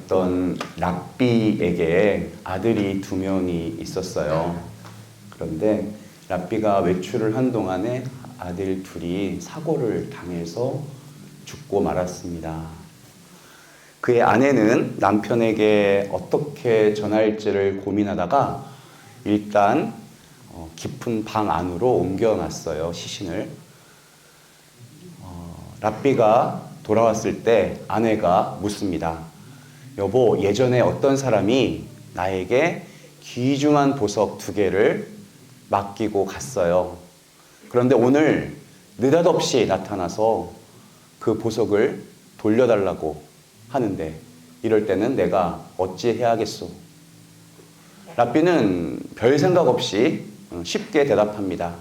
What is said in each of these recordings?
어떤 랍비에게 아들이 2명이 있었어요. 그런데 랍비가 외출을 한 동안에 아들 둘이 사고를 당해서 죽고 말았습니다. 그의 아내는 남편에게 어떻게 전할지를 고민하다가 일단 깊은 방 안으로 옮겨놨어요, 시신을. 랍비가 돌아왔을 때 아내가 묻습니다. 여보, 예전에 어떤 사람이 나에게 귀중한 보석 2개를 맡기고 갔어요. 그런데 오늘 느닷없이 나타나서 그 보석을 돌려달라고 하는데 이럴 때는 내가 어찌해야겠소? 랍비는 별 생각 없이 쉽게 대답합니다.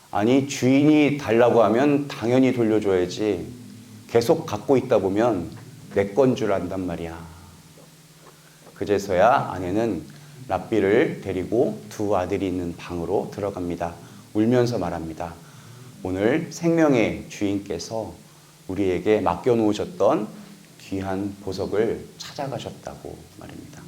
아니, 주인이 달라고 하면 당연히 돌려줘야지. 계속 갖고 있다 보면 내 건 줄 안단 말이야. 그제서야 아내는 랍비를 데리고 2 아들이 있는 방으로 들어갑니다. 울면서 말합니다. 오늘 생명의 주인께서 우리에게 맡겨놓으셨던 귀한 보석을 찾아가셨다고 말입니다.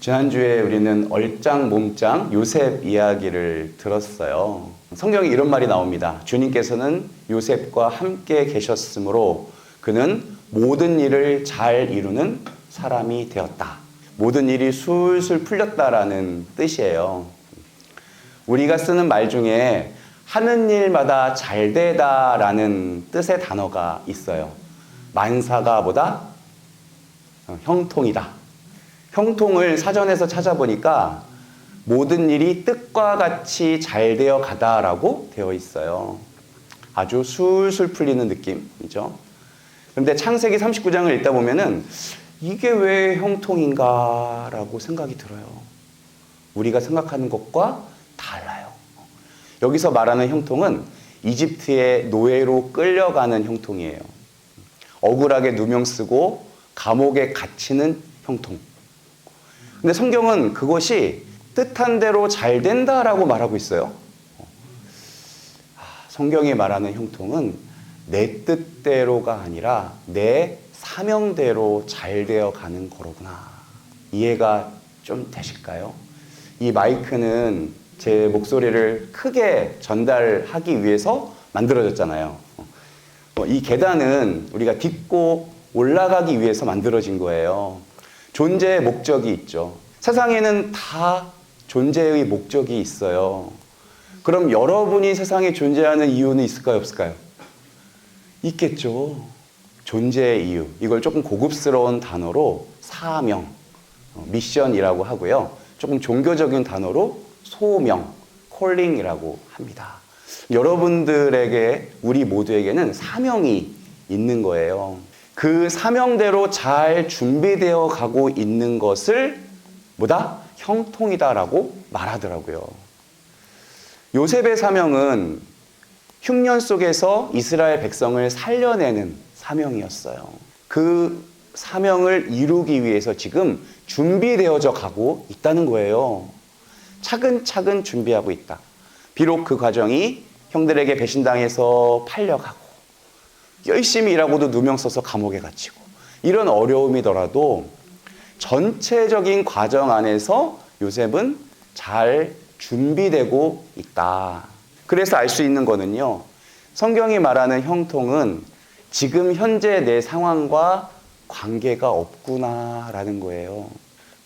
지난주에 우리는 얼짱 몸짱 요셉 이야기를 들었어요. 성경에 이런 말이 나옵니다. 주님께서는 요셉과 함께 계셨으므로 그는 모든 일을 잘 이루는 사람이 되었다. 모든 일이 술술 풀렸다라는 뜻이에요. 우리가 쓰는 말 중에 하는 일마다 잘 되다라는 뜻의 단어가 있어요. 만사가 보다 형통이다. 형통을 사전에서 찾아보니까 모든 일이 뜻과 같이 잘 되어 가다라고 되어 있어요. 아주 술술 풀리는 느낌이죠. 그런데 창세기 39장을 읽다 보면은 이게 왜 형통인가 라고 생각이 들어요. 우리가 생각하는 것과 달라요. 여기서 말하는 형통은 이집트의 노예로 끌려가는 형통이에요. 억울하게 누명 쓰고 감옥에 갇히는 형통. 근데 성경은 그것이 뜻한 대로 잘 된다라고 말하고 있어요. 성경이 말하는 형통은 내 뜻대로가 아니라 내 사명대로 잘 되어 가는 거로구나. 이해가 좀 되실까요? 이 마이크는 제 목소리를 크게 전달하기 위해서 만들어졌잖아요. 이 계단은 우리가 딛고 올라가기 위해서 만들어진 거예요. 존재의 목적이 있죠. 세상에는 다 존재의 목적이 있어요. 그럼 여러분이 세상에 존재하는 이유는 있을까요, 없을까요? 있겠죠. 존재의 이유. 이걸 조금 고급스러운 단어로 사명, 미션이라고 하고요. 조금 종교적인 단어로 소명, 콜링이라고 합니다. 여러분들에게, 우리 모두에게는 사명이 있는 거예요. 그 사명대로 잘 준비되어 가고 있는 것을 뭐다? 형통이다라고 말하더라고요. 요셉의 사명은 흉년 속에서 이스라엘 백성을 살려내는 사명이었어요. 그 사명을 이루기 위해서 지금 준비되어져 가고 있다는 거예요. 차근차근 준비하고 있다. 비록 그 과정이 형들에게 배신당해서 팔려가고 열심히 일하고도 누명 써서 감옥에 갇히고 이런 어려움이더라도 전체적인 과정 안에서 요셉은 잘 준비되고 있다. 그래서 알 수 있는 거는요. 성경이 말하는 형통은 지금 현재 내 상황과 관계가 없구나라는 거예요.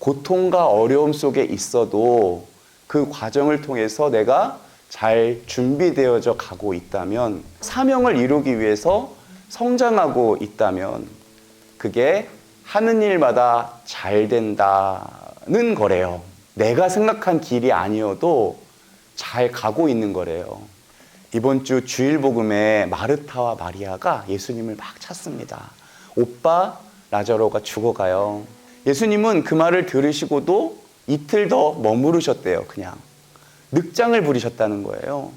고통과 어려움 속에 있어도 그 과정을 통해서 내가 잘 준비되어져 가고 있다면, 사명을 이루기 위해서 성장하고 있다면 그게 하는 일마다 잘 된다는 거래요. 내가 생각한 길이 아니어도 잘 가고 있는 거래요. 이번 주 주일복음에 마르타와 마리아가 예수님을 막 찾습니다. 오빠 라자로가 죽어가요. 예수님은 그 말을 들으시고도 이틀 더 머무르셨대요. 그냥 늑장을 부리셨다는 거예요.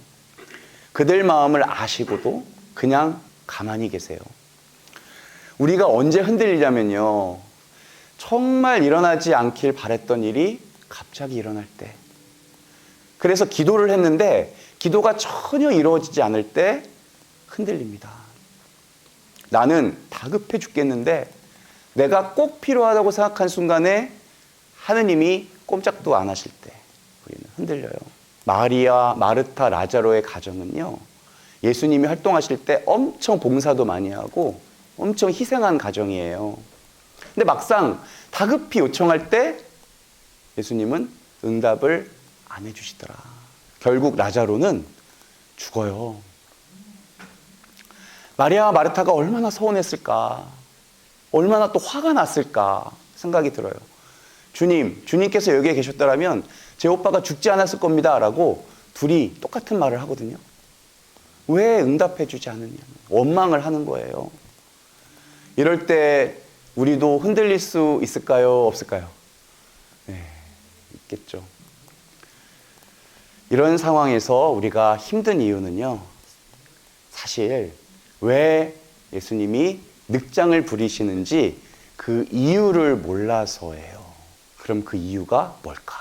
그들 마음을 아시고도 그냥 가만히 계세요. 우리가 언제 흔들리냐면요, 정말 일어나지 않길 바랬던 일이 갑자기 일어날 때, 그래서 기도를 했는데 기도가 전혀 이루어지지 않을 때 흔들립니다. 나는 다급해 죽겠는데 내가 꼭 필요하다고 생각한 순간에 하느님이 꼼짝도 안 하실 때 우리는 흔들려요. 마리아, 마르타, 라자로의 가정은요, 예수님이 활동하실 때 엄청 봉사도 많이 하고 엄청 희생한 가정이에요. 근데 막상 다급히 요청할 때 예수님은 응답을 안 해주시더라. 결국 라자로는 죽어요. 마리아와 마르타가 얼마나 서운했을까, 얼마나 또 화가 났을까 생각이 들어요. 주님께서 여기에 계셨더라면 제 오빠가 죽지 않았을 겁니다 라고 둘이 똑같은 말을 하거든요. 왜 응답해 주지 않느냐, 원망을 하는 거예요. 이럴 때 우리도 흔들릴 수 있을까요, 없을까요? 네, 있겠죠. 이런 상황에서 우리가 힘든 이유는요, 사실 왜 예수님이 늑장을 부리시는지 그 이유를 몰라서예요. 그럼 그 이유가 뭘까?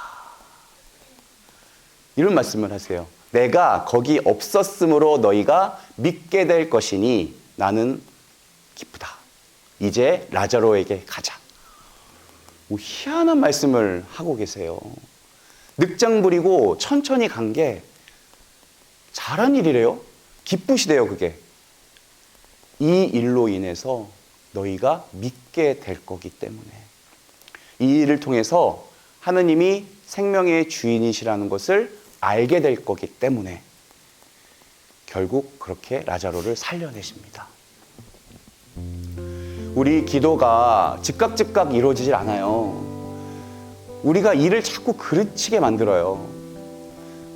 이런 말씀을 하세요. 내가 거기 없었으므로 너희가 믿게 될 것이니 나는 기쁘다. 이제 라자로에게 가자. 희한한 말씀을 하고 계세요. 늑장 부리고 천천히 간 게 잘한 일이래요. 기쁘시대요, 그게. 이 일로 인해서 너희가 믿게 될 거기 때문에, 이 일을 통해서 하느님이 생명의 주인이시라는 것을 알게 될 거기 때문에 결국 그렇게 라자로를 살려내십니다. 우리 기도가 즉각 이루어지질 않아요. 우리가 일을 자꾸 그르치게 만들어요.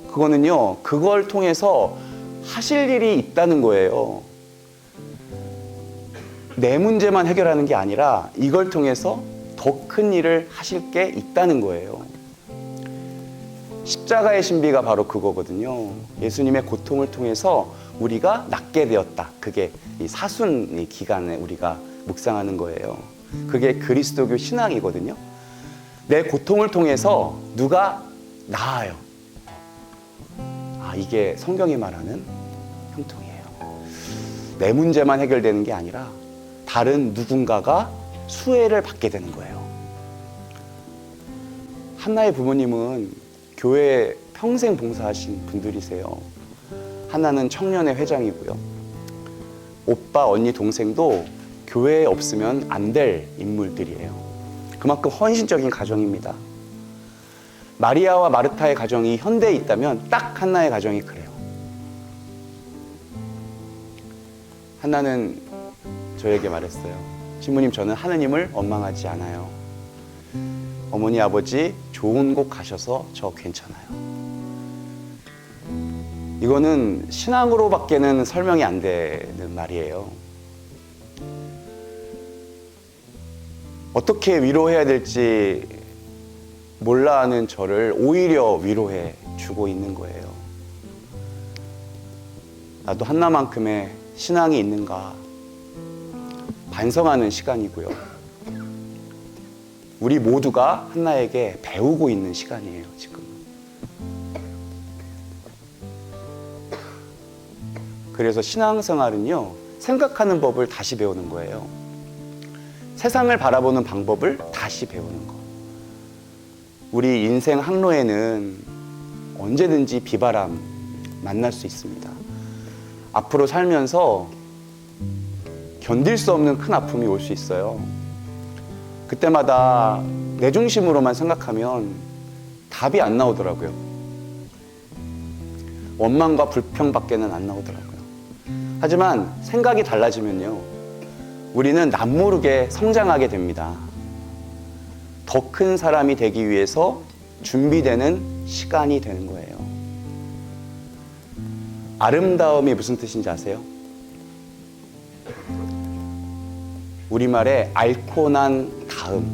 그거는요, 그걸 통해서 하실 일이 있다는 거예요. 내 문제만 해결하는 게 아니라 이걸 통해서 더 큰 일을 하실 게 있다는 거예요. 십자가의 신비가 바로 그거거든요. 예수님의 고통을 통해서 우리가 낫게 되었다. 그게 이 사순 기간에 우리가 묵상하는 거예요. 그게 그리스도교 신앙이거든요. 내 고통을 통해서 누가 나아요. 이게 성경이 말하는 형통이에요. 내 문제만 해결되는 게 아니라 다른 누군가가 수혜를 받게 되는 거예요. 한나의 부모님은 교회에 평생 봉사하신 분들이세요. 하나는 청년회 회장이고요. 오빠, 언니, 동생도 교회에 없으면 안 될 인물들이에요. 그만큼 헌신적인 가정입니다. 마리아와 마르타의 가정이 현대에 있다면 딱 한나의 가정이 그래요. 한나는 저에게 말했어요. 신부님, 저는 하느님을 원망하지 않아요. 어머니, 아버지 좋은 곳 가셔서 저 괜찮아요. 이거는 신앙으로밖에는 설명이 안 되는 말이에요. 어떻게 위로해야 될지 몰라 하는 저를 오히려 위로해 주고 있는 거예요. 나도 한나만큼의 신앙이 있는가 반성하는 시간이고요. 우리 모두가 한나에게 배우고 있는 시간이에요, 지금. 그래서 신앙생활은요, 생각하는 법을 다시 배우는 거예요. 세상을 바라보는 방법을 다시 배우는 거. 우리 인생 항로에는 언제든지 비바람 만날 수 있습니다. 앞으로 살면서 견딜 수 없는 큰 아픔이 올 수 있어요. 그때마다 내 중심으로만 생각하면 답이 안 나오더라고요. 원망과 불평밖에는 안 나오더라고요. 하지만 생각이 달라지면요, 우리는 남모르게 성장하게 됩니다. 더 큰 사람이 되기 위해서 준비되는 시간이 되는 거예요. 아름다움이 무슨 뜻인지 아세요? 우리말에 앓고 난 다음,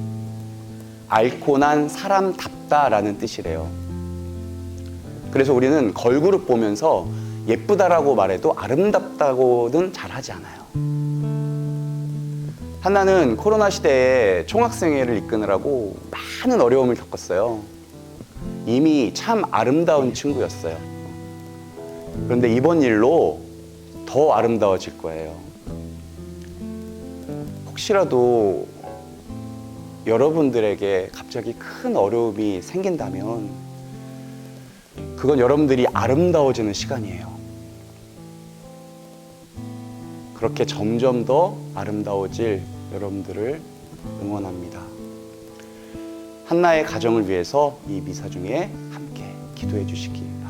앓고 난 사람답다라는 뜻이래요. 그래서 우리는 걸그룹 보면서 예쁘다라고 말해도 아름답다고는 잘하지 않아요. 한나는 코로나 시대에 총학생회를 이끄느라고 많은 어려움을 겪었어요. 이미 참 아름다운 친구였어요. 그런데 이번 일로 더 아름다워질 거예요. 혹시라도 여러분들에게 갑자기 큰 어려움이 생긴다면 그건 여러분들이 아름다워지는 시간이에요. 그렇게 점점 더 아름다워질 여러분들을 응원합니다. 한나의 가정을 위해서 이 미사 중에 함께 기도해 주시기